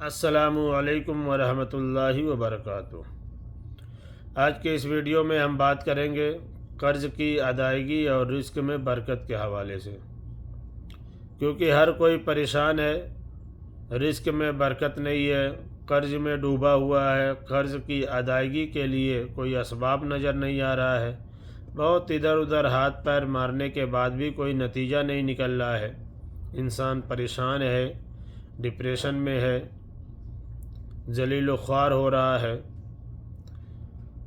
السلام علیکم ورحمۃ اللہ وبرکاتہ۔ آج کے اس ویڈیو میں ہم بات کریں گے قرض کی ادائیگی اور رزق میں برکت کے حوالے سے، کیونکہ ہر کوئی پریشان ہے، رزق میں برکت نہیں ہے، قرض میں ڈوبا ہوا ہے، قرض کی ادائیگی کے لیے کوئی اسباب نظر نہیں آ رہا ہے، بہت ادھر ادھر ہاتھ پیر مارنے کے بعد بھی کوئی نتیجہ نہیں نکل رہا ہے، انسان پریشان ہے، ڈپریشن میں ہے، ذلیل و خوار ہو رہا ہے۔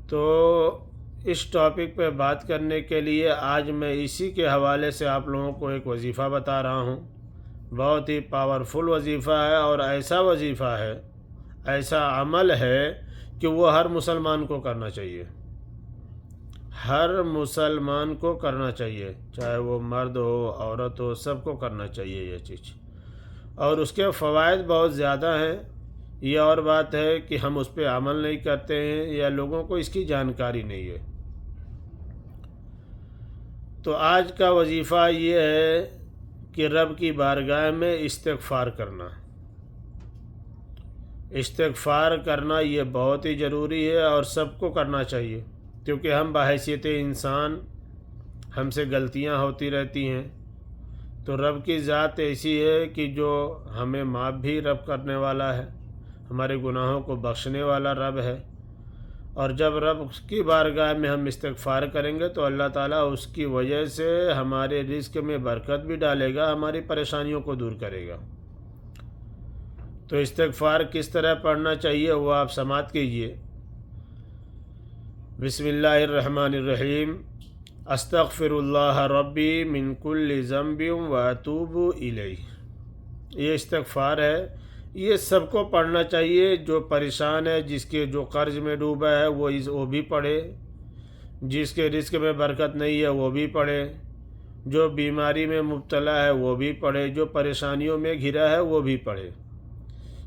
تو اس ٹاپک پہ بات کرنے کے لیے آج میں اسی کے حوالے سے آپ لوگوں کو ایک وظیفہ بتا رہا ہوں۔ بہت ہی پاورفل وظیفہ ہے، اور ایسا وظیفہ ہے، ایسا عمل ہے کہ وہ ہر مسلمان کو کرنا چاہیے، ہر مسلمان کو کرنا چاہیے، چاہے وہ مرد ہو عورت ہو، سب کو کرنا چاہیے یہ چیز، اور اس کے فوائد بہت زیادہ ہیں۔ یہ اور بات ہے کہ ہم اس پہ عمل نہیں کرتے ہیں یا لوگوں کو اس کی جانکاری نہیں ہے۔ تو آج کا وظیفہ یہ ہے کہ رب کی بارگاہ میں استغفار کرنا۔ استغفار کرنا یہ بہت ہی ضروری ہے اور سب کو کرنا چاہیے، کیونکہ ہم بحیثیت انسان، ہم سے غلطیاں ہوتی رہتی ہیں۔ تو رب کی ذات ایسی ہے کہ جو ہمیں معاف بھی رب کرنے والا ہے، ہمارے گناہوں کو بخشنے والا رب ہے، اور جب رب کی بارگاہ میں ہم استغفار کریں گے تو اللہ تعالیٰ اس کی وجہ سے ہمارے رزق میں برکت بھی ڈالے گا، ہماری پریشانیوں کو دور کرے گا۔ تو استغفار کس طرح پڑھنا چاہیے وہ آپ سماعت کیجئے۔ بسم اللہ الرحمن الرحیم۔ استغفر اللہ ربی من کل ذنب واتوب الیہ۔ یہ استغفار ہے، یہ سب کو پڑھنا چاہیے۔ جو پریشان ہے، جس کے جو قرض میں ڈوبا ہے وہ بھی پڑھے، جس کے رزق میں برکت نہیں ہے وہ بھی پڑھے، جو بیماری میں مبتلا ہے وہ بھی پڑھے، جو پریشانیوں میں گھرا ہے وہ بھی پڑھے۔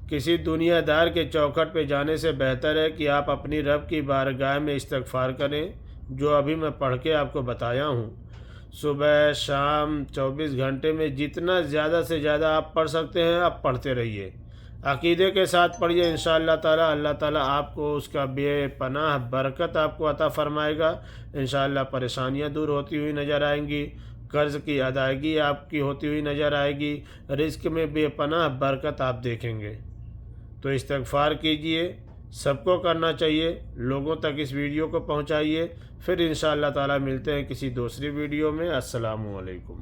کسی دنیا دار کے چوکھٹ پہ جانے سے بہتر ہے کہ آپ اپنی رب کی بارگاہ میں استغفار کریں، جو ابھی میں پڑھ کے آپ کو بتایا ہوں۔ صبح شام 24 گھنٹے میں جتنا زیادہ سے زیادہ آپ پڑھ سکتے ہیں آپ پڑھتے رہیے، عقیدے کے ساتھ پڑھیے، انشاءاللہ تعالی اللہ تعالیٰ آپ کو اس کا بے پناہ برکت آپ کو عطا فرمائے گا۔ انشاءاللہ پریشانیاں دور ہوتی ہوئی نظر آئیں گی، قرض کی ادائیگی آپ کی ہوتی ہوئی نظر آئے گی، رزق میں بے پناہ برکت آپ دیکھیں گے۔ تو استغفار کیجئے، سب کو کرنا چاہیے، لوگوں تک اس ویڈیو کو پہنچائیے۔ پھر انشاءاللہ تعالی ملتے ہیں کسی دوسری ویڈیو میں۔ السلام علیکم۔